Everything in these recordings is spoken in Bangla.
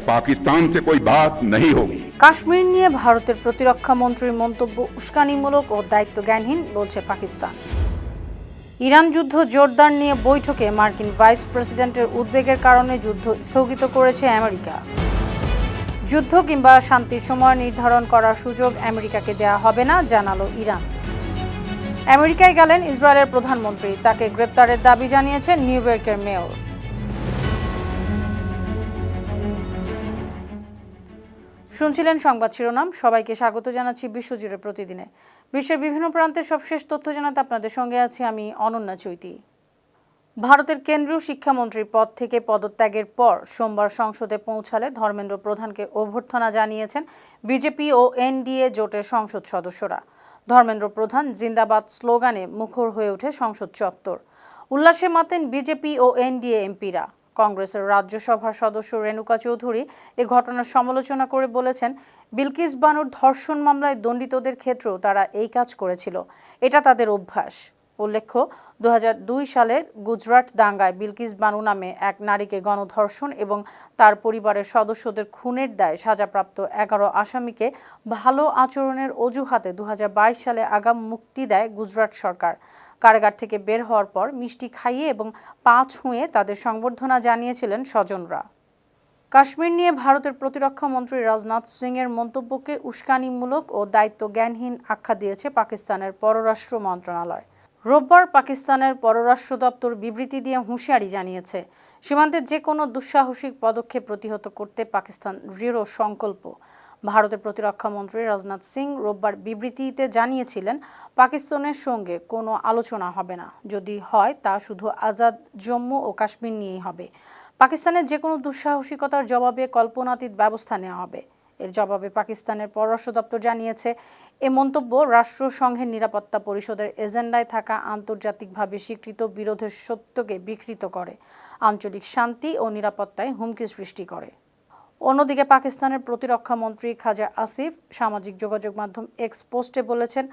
पाकिस्तान से कोई बात नहीं होगी। কাশ্মীর নিয়ে ভারতের প্রতিরক্ষা মন্ত্রীর মন্তব্য উস্কানিমূলক ও দায়িত্বজ্ঞানহীন বলছে পাকিস্তান। ইরান যুদ্ধ জোরদার নিয়ে বৈঠকে মার্কিন ভাইস প্রেসিডেন্টের উদ্বেগের কারণে যুদ্ধ স্থগিত করেছে আমেরিকা। যুদ্ধ কিংবা শান্তির সময় নির্ধারণ করার সুযোগ আমেরিকাকে দেয়া হবে না, জানালো ইরান। আমেরিকায় গেলেন ইসরায়েলের প্রধানমন্ত্রী, তাকে গ্রেপ্তারের দাবি জানিয়েছেন নিউ ইয়র্কের মেয়র। শুনছিলেন সংবাদ শিরোনাম। সবাইকে স্বাগত জানাচ্ছি বিশ্বজুড়ে প্রতিদিনে। বিশ্বের বিভিন্ন প্রান্তের সবশেষ তথ্য জানাতে আপনাদের সঙ্গে আছি আমি অনন্যা চৈতি। ভারতের কেন্দ্রীয় শিক্ষামন্ত্রীর পদ থেকে পদত্যাগের পর সোমবার সংসদে পৌঁছালে ধর্মেন্দ্র প্রধানকে অভ্যর্থনা জানিয়েছেন বিজেপি ও এনডিএ জোটের সংসদ সদস্যরা। ধর্মেন্দ্র প্রধান জিন্দাবাদ স্লোগানে মুখর হয়ে ওঠে সংসদ চত্বর। উল্লাসে মাতেন বিজেপি ও এনডিএ এমপিরা। কংগ্রেসের রাজ্যসভার সদস্য রেণুকা চৌধুরী এ ঘটনার সমালোচনা করে বলেছেন, বিলকিস বানুর ধর্ষণ মামলায় দণ্ডিতদের ক্ষেত্রেও তারা এই কাজ করেছিল, এটা তাদের অভ্যাস। উল্লেখ্য, 2002 সালের গুজরাট দাঙ্গায় বিলকিস বানু নামে এক নারীকে গণধর্ষণ এবং তার পরিবারের সদস্যদের খুনের দায়ে সাজাপ্রাপ্ত 11 আসামিকে ভালো আচরণের অজুহাতে 2022 সালে আগাম মুক্তি দেয় গুজরাট সরকার। কারাগার থেকে বের হওয়ার পর মিষ্টি খাইয়ে এবং পা ছুঁয়ে তাদের সংবর্ধনা জানিয়েছিলেন স্বজনরা। কাশ্মীর নিয়ে ভারতের প্রতিরক্ষা মন্ত্রী রাজনাথ সিংয়ের মন্তব্যকে উস্কানিমূলক ও দায়িত্বজ্ঞানহীন আখ্যা দিয়েছে পাকিস্তানের পররাষ্ট্র মন্ত্রণালয়। রোববার পাকিস্তানের পররাষ্ট্র দপ্তর বিবৃতি দিয়ে হুঁশিয়ারি জানিয়েছে, সীমান্তে যে কোনো দুঃসাহসিক পদক্ষেপ প্রতিহত করতে পাকিস্তান দৃঢ় সংকল্প। ভারতের প্রতিরক্ষা মন্ত্রী রাজনাথ সিং রোববার বিবৃতিতে জানিয়েছিলেন, পাকিস্তানের সঙ্গে কোনো আলোচনা হবে না, যদি হয় তা শুধু আজাদ জম্মু ও কাশ্মীর নিয়েই হবে। পাকিস্তানের যে কোনো দুঃসাহসিকতার জবাবে কল্পনাতীত ব্যবস্থা নেওয়া হবে। এর জবাবে পাকিস্তানের পররাষ্ট্র দপ্তর জানিয়েছে, এ মন্তব্য রাষ্ট্রসংঘের নিরাপত্তা পরিষদের এজেন্ডায় থাকা আন্তর্জাতিকভাবে স্বীকৃত বিরোধের সত্যকে বিকৃত করে, আঞ্চলিক শান্তি ও নিরাপত্তায় হুমকি সৃষ্টি করে। অন্যদিকে পাকিস্তানের প্রতিরক্ষা মন্ত্রী খাজা আসিফ সামাজিক যোগাযোগ মাধ্যম এক্স পোস্টে বলেছেন,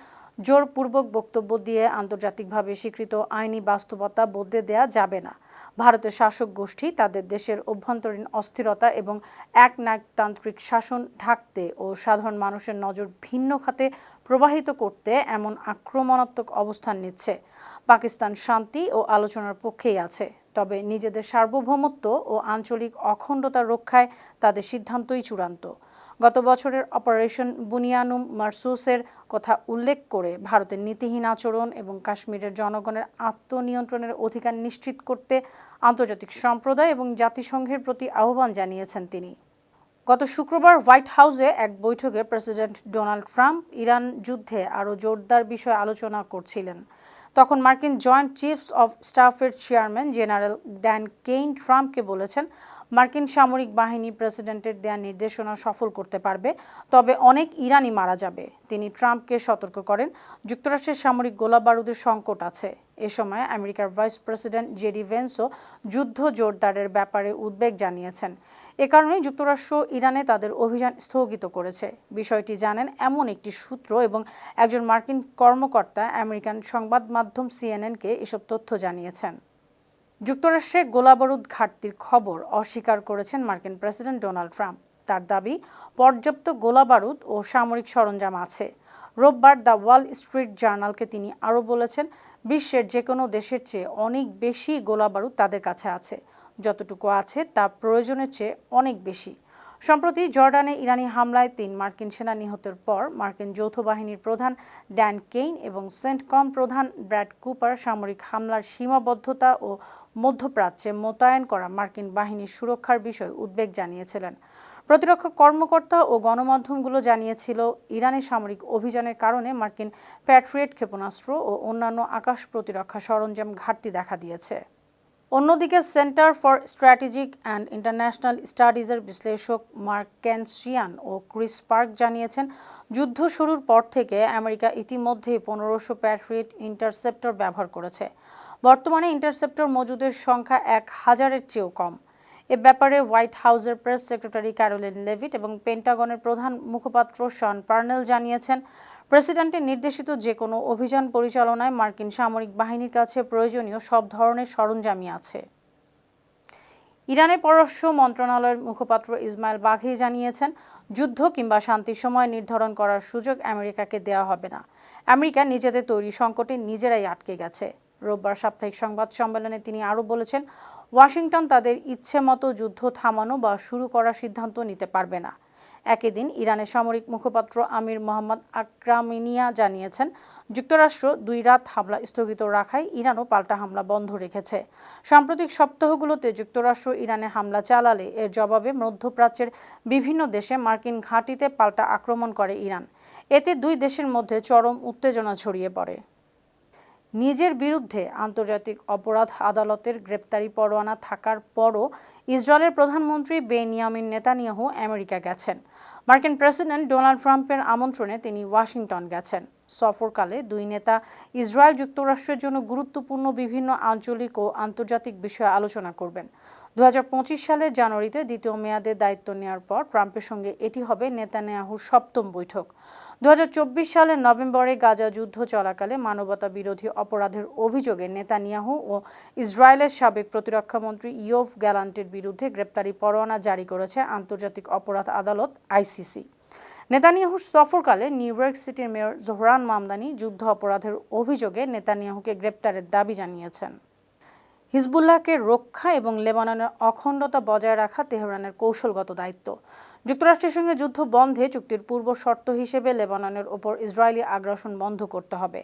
জোরপূর্বক বক্তব্য দিয়ে আন্তর্জাতিকভাবে স্বীকৃত আইনি বাস্তবতা বদলে দেয়া যাবে না। ভারতের শাসক গোষ্ঠী তাদের দেশের অভ্যন্তরীণ অস্থিরতা এবং একনায়কতান্ত্রিক শাসন ঢাকতে ও সাধারণ মানুষের নজর ভিন্ন খাতে প্রবাহিত করতে এমন আক্রমণাত্মক অবস্থান নিচ্ছে। পাকিস্তান শান্তি ও আলোচনার পক্ষেই আছে, তবে নিজেদের সার্বভৌমত্ব ও আঞ্চলিক অখণ্ডতা রক্ষায় তাদের সিদ্ধান্তই চূড়ান্ত। গত বছরের অপারেশন বুনিয়ানুম মারসুসের কথা উল্লেখ করে ভারতের নীতিহীন আচরণ এবং কাশ্মীরের জনগণের আত্মনিয়ন্ত্রণের অধিকার নিশ্চিত করতে আন্তর্জাতিক সম্প্রদায় এবং জাতিসংঘের প্রতি আহ্বান জানিয়েছেন তিনি। গত শুক্রবার হোয়াইট হাউসে এক বৈঠকে প্রেসিডেন্ট ডোনাল্ড ট্রাম্প ইরান যুদ্ধে আরও জোরদার বিষয়ে আলোচনা করছিলেন। তখন মার্কিন জয়েন্ট চিফস অব স্টাফের চেয়ারম্যান জেনারেল ড্যান কেইন ট্রাম্পকে বলেছেন, মার্কিন সামরিক বাহিনী প্রেসিডেন্টের দেয়া নির্দেশনা সফল করতে পারবে, তবে অনেক ইরানি মারা যাবে। তিনি ট্রাম্পকে সতর্ক করেন, যুক্তরাষ্ট্রের সামরিক গোলাবারুদের সংকট আছে। এ সময় আমেরিকার ভাইস প্রেসিডেন্ট জেডি ভেন্সও যুদ্ধ জোরদারের ব্যাপারে উদ্বেগ জানিয়েছেন। এ কারণে যুক্তরাষ্ট্র ইরানে তাদের অভিযান স্থগিত করেছে। বিষয়টি জানেন এমন একটি সূত্র এবং একজন মার্কিন কর্মকর্তা আমেরিকান সংবাদ মাধ্যম সিএনএনকে এসব তথ্য জানিয়েছেন। যুক্তরাষ্ট্রে গোলাবারুদ ঘাটতির খবর অস্বীকার করেছেন মার্কিন প্রেসিডেন্ট ডোনাল্ড ট্রাম্প। তার দাবি, পর্যাপ্ত গোলাবারুদ ও সামরিক সরঞ্জাম আছে। রোববার দ্য ওয়াল স্ট্রিট জার্নালকে তিনি আরও বলেছেন, বিশ্বের যে কোনো দেশের চেয়ে অনেক বেশি গোলাবারুদ তাদের কাছে আছে, যতটুকু আছে তা প্রয়োজনের চেয়ে অনেক বেশি। সম্প্রতি জর্ডানে ইরানি হামলায় 3 মার্কিন সেনা নিহতের পর মার্কিন যৌথ বাহিনীর প্রধান ড্যান কেইন এবং সেন্টকম প্রধান ব্র্যাড কুপার সামরিক হামলার সীমাবদ্ধতা ও মধ্যপ্রাচ্যে মোতায়েন করা মার্কিন বাহিনীর সুরক্ষার বিষয়ে উদ্বেগ জানিয়েছিলেন। প্রতিরক্ষা কর্মকর্তা ও গণমাধ্যমগুলো জানিয়েছিল, ইরানের সামরিক অভিযানের কারণে মার্কিন প্যাট্রিয়ট ক্ষেপণাস্ত্র ও অন্যান্য আকাশ প্রতিরক্ষা সরঞ্জাম ঘাটতি দেখা দিয়েছে। অন্যদিকে centre for strategic and international স্টাডিজের বিশ্লেষক মার্ক ক্যানসিয়ান ও ক্রিস পার্ক জানিয়েছেন, যুদ্ধ শুরুর পর থেকে আমেরিকা ইতিমধ্যেই 1500 প্যাট্রিয়ট ইন্টারসেপ্টর ব্যবহার করেছে। বর্তমানে ইন্টারসেপ্টর মজুদের সংখ্যা 1000-এর চেয়েও কম। এ ব্যাপারে হোয়াইট হাউসের প্রেস সেক্রেটারি ক্যারোলিন লেভিট এবং পেন্টাগনের প্রধান মুখপাত্র শন পার্নেল জানিয়েছেন, প্রেসিডেন্টের নির্দেশিত যে কোনো অভিযান পরিচালনায় মার্কিন সামরিক বাহিনীর কাছে প্রয়োজনীয় সব ধরনের সরঞ্জামই আছে। ইরানের পররাষ্ট্র মন্ত্রণালয়ের মুখপাত্র ইসমাইল বাঘি জানিয়েছেন, যুদ্ধ কিংবা শান্তির সময় নির্ধারণ করার সুযোগ আমেরিকাকে দেওয়া হবে না। আমেরিকা নিজেদের তৈরি সংকটে নিজেরাই আটকে গেছে। রোববার সাপ্তাহিক সংবাদ সম্মেলনে তিনি আরও বলেছেন, ওয়াশিংটন তাদের ইচ্ছে মতো যুদ্ধ থামানো বা শুরু করার সিদ্ধান্ত নিতে পারবে না। একই দিন ইরানের সামরিক মুখপাত্র আমির মোহাম্মদ আকরামিনিয়া জানিয়েছেন, যুক্তরাষ্ট্র 2 রাত হামলা স্থগিত রাখায় ইরানও পাল্টা হামলা বন্ধ রেখেছে। সাম্প্রতিক সপ্তাহগুলোতে যুক্তরাষ্ট্র ইরানে হামলা চালালে এর জবাবে মধ্যপ্রাচ্যের বিভিন্ন দেশে মার্কিন ঘাঁটিতে পাল্টা আক্রমণ করে ইরান। এতে 2 দেশের মধ্যে চরম উত্তেজনা ছড়িয়ে পড়ে। নিজের বিরুদ্ধে আন্তর্জাতিক অপরাধ আদালতের গ্রেপ্তারি পরোয়ানা থাকার পরও ইসরায়েলের প্রধানমন্ত্রী বেনিয়ামিন নেতানিয়াহু আমেরিকা গেছেন। মার্কিন প্রেসিডেন্ট ডোনাল্ড ট্রাম্পের আমন্ত্রণে তিনি ওয়াশিংটন গেছেন। সফরকালে 2 নেতা ইসরায়েল যুক্তরাষ্ট্রের জন্য গুরুত্বপূর্ণ বিভিন্ন আঞ্চলিক ও আন্তর্জাতিক বিষয়ে আলোচনা করবেন। 2025 সালের জানুয়ারিতে দ্বিতীয় মেয়াদে দায়িত্ব নেওয়ার পর ট্রাম্পের সঙ্গে এটি হবে নেতানিয়াহুর 7ম বৈঠক। 2024 সালের নভেম্বরে গাজা যুদ্ধ চলাকালে মানবতা বিরোধী অপরাধের অভিযোগে নেতানিয়াহু ও ইসরায়েলের সাবেক প্রতিরক্ষামন্ত্রী ইয়োভ গ্যালান্টের বিরুদ্ধে গ্রেপ্তারি পরোয়ানা জারি করেছে আন্তর্জাতিক অপরাধ আদালত আইসিসি। নেতানিয়াহুর সফরকালে নিউ ইয়র্ক সিটির মেয়র জোহরান মামদানি যুদ্ধ অপরাধের অভিযোগে নেতানিয়াহুকে গ্রেপ্তারের দাবি জানিয়েছেন। হিজবুল্লাহকে রক্ষা এবং লেবাননের অখণ্ডতা বজায় রাখা তেহরানের কৌশলগত দায়িত্ব। যুক্তরাষ্ট্রের সঙ্গে যুদ্ধ বন্ধে চুক্তির পূর্ব শর্ত হিসেবে লেবাননের ওপর ইসরায়েলি আগ্রাসন বন্ধ করতে হবে,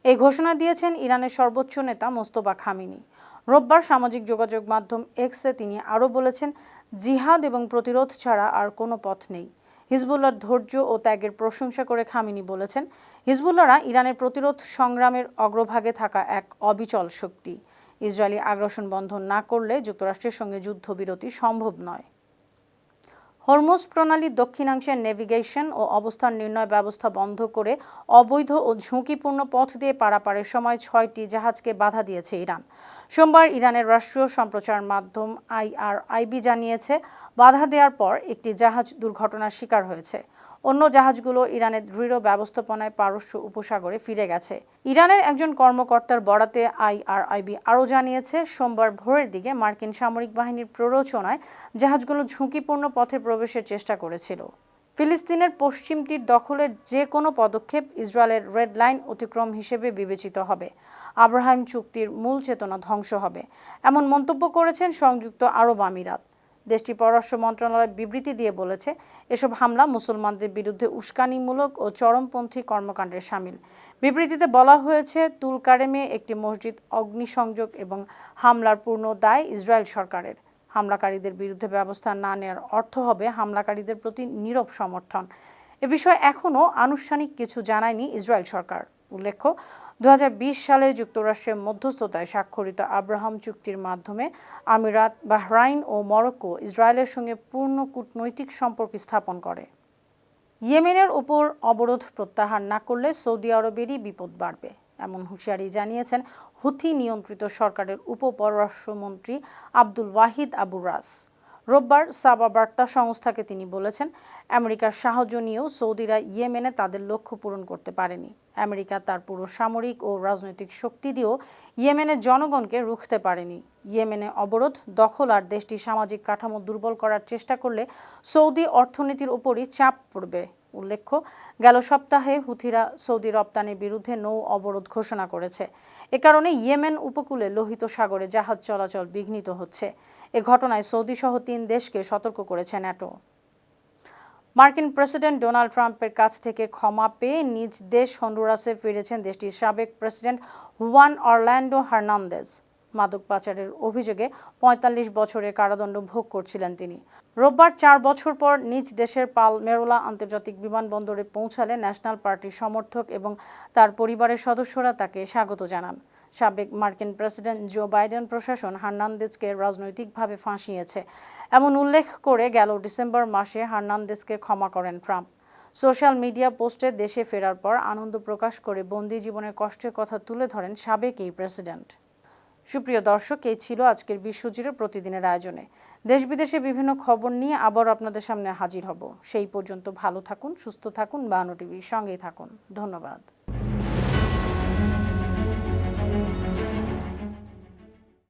এই ঘোষণা দিয়েছেন ইরানের সর্বোচ্চ নেতা মোস্তফা খামেনি। রোববার সামাজিক যোগাযোগ মাধ্যম এক্সে তিনি আরও বলেছেন, জিহাদ এবং প্রতিরোধ ছাড়া আর কোনো পথ নেই। হিজবুল্লাহর ধৈর্য ও ত্যাগের প্রশংসা করে খামেনি বলেছেন, হিজবুল্লাহরা ইরানের প্রতিরোধ সংগ্রামের অগ্রভাগে থাকা এক অবিচল শক্তি। ইসরায়েলি আগ্রাসন বন্ধ না করলে যুক্তরাষ্ট্রের সঙ্গে যুদ্ধবিরতি সম্ভব নয়। হরমুজ প্রণালীর দক্ষিণাংশে নেভিগেশন ও অবস্থান নির্ণয় ব্যবস্থা বন্ধ করে অবৈধ ও ঝুঁকিপূর্ণ পথ দিয়ে পারাপারের সময় 6টি জাহাজকে বাধা দিয়েছে ইরান। সোমবার ইরানের রাষ্ট্রীয় সম্প্রচার মাধ্যম IRIB জানিয়েছে, বাধা দেওয়ার পর একটি জাহাজ দুর্ঘটনার শিকার হয়েছে। অন্য জাহাজগুলো ইরানের দৃঢ় ব্যবস্থাপনায় পারস্য উপসাগরে ফিরে গেছে। ইরানের একজন কর্মকর্তার বরাতে IRIB আরও জানিয়েছে, সোমবার ভোরের দিকে মার্কিন সামরিক বাহিনীর প্ররোচনায় জাহাজগুলো ঝুঁকিপূর্ণ পথে প্রবেশের চেষ্টা করেছিল। ফিলিস্তিনের পশ্চিম তীর দখলের যে কোনো পদক্ষেপ ইসরায়েলের রেড লাইন অতিক্রম হিসেবে বিবেচিত হবে। আব্রাহাম চুক্তির মূল চেতনা ধ্বংস হবে, এমন মন্তব্য করেছেন সংযুক্ত আরব আমিরাত। দেশটির পররাষ্ট্র মন্ত্রণালয় বিবৃতি দিয়ে বলেছে, এসব হামলা মুসলমানদের বিরুদ্ধে উস্কানিমূলক ও চরমপন্থী কর্মকাণ্ডের শামিল। বিবৃতিতে বলা হয়েছে, তুলকারেমে একটি মসজিদ অগ্নিসংযোগ এবং হামলার পূর্ণ দায় ইসরায়েল সরকারের। হামলাকারীদের বিরুদ্ধে ব্যবস্থা না নেওয়ার অর্থ হবে হামলাকারীদের প্রতি নীরব সমর্থন। এ বিষয়ে এখনও আনুষ্ঠানিক কিছু জানায়নি ইসরায়েল সরকার। উল্লেখ্য, 2020 সালে যুক্তরাষ্ট্রের মধ্যস্থতায় স্বাক্ষরিত আব্রাহাম চুক্তির মাধ্যমে আমিরাত, বাহরাইন ও মরক্কো ইসরায়েলের সঙ্গে পূর্ণ কূটনৈতিক সম্পর্ক স্থাপন করে। ইয়েমেনের ওপর অবরোধ প্রত্যাহার না করলে সৌদি আরবেরই বিপদ বাড়বে, এমন হুঁশিয়ারি জানিয়েছেন হুথি নিয়ন্ত্রিত সরকারের উপপররাষ্ট্রমন্ত্রী আব্দুল ওয়াহিদ আবু রাস। রোববার সাবা বার্তা সংস্থাকে তিনি বলেছেন, আমেরিকার সাহায্য নিয়েও সৌদিরা ইয়েমেনে তাদের লক্ষ্য পূরণ করতে পারেনি। আমেরিকা তার পুরো সামরিক ও রাজনৈতিক শক্তি দিয়েও ইয়েমেনের জনগণকে রুখতে পারেনি। ইয়েমেনে অবরোধ, দখল আর দেশটির সামাজিক কাঠামো দুর্বল করার চেষ্টা করলে সৌদি অর্থনীতির উপরই চাপ পড়বে। উল্লেখ্য, গেল সপ্তাহে হুথিরা সৌদি রপ্তানির বিরুদ্ধে নৌ অবরোধ ঘোষণা করেছে। এ কারণে ইয়েমেন উপকূলে লোহিত সাগরে জাহাজ চলাচল বিঘ্নিত হচ্ছে। এ ঘটনায় সৌদি সহ 3 দেশকে সতর্ক করেছে ন্যাটো। মার্কিন প্রেসিডেন্ট ডোনাল্ড ট্রাম্পের কাছ থেকে ক্ষমা পেয়ে নিজ দেশ হন্ডুরাসে ফিরেছেন দেশটির সাবেক প্রেসিডেন্ট হুয়ান অরল্যান্ডো হার্নান্দেজ। মাদক পাচারের অভিযোগে 45 বছরের কারাদণ্ড ভোগ করছিলেন তিনি। রোববার 4 বছর পর নিজ দেশের পালমেরোলা আন্তর্জাতিক বিমানবন্দরে পৌঁছালে ন্যাশনাল পার্টির সমর্থক এবং তার পরিবারের সদস্যরা তাকে স্বাগত জানান। সাবেক মার্কিন প্রেসিডেন্ট জো বাইডেন প্রশাসন হার্নান্দেজকে রাজনৈতিকভাবে ফাঁসিয়েছে এমন উল্লেখ করে গেল ডিসেম্বর মাসে হার্নান্দেজকে ক্ষমা করেন ট্রাম্প। সোশ্যাল মিডিয়া পোস্টে দেশে ফেরার পর আনন্দ প্রকাশ করে বন্দি জীবনের কষ্টের কথা তুলে ধরেন সাবেক এই প্রেসিডেন্ট। সুপ্রিয় দর্শক, এই ছিল আজকের বিশ্বজুড়ে প্রতিদিনের আয়োজনে। দেশ বিদেশে বিভিন্ন খবর নিয়ে আবার আপনাদের সামনে হাজির হব। সেই পর্যন্ত ভালো থাকুন, সুস্থ থাকুন, বায়ান্ন টিভির সঙ্গেই থাকুন। ধন্যবাদ।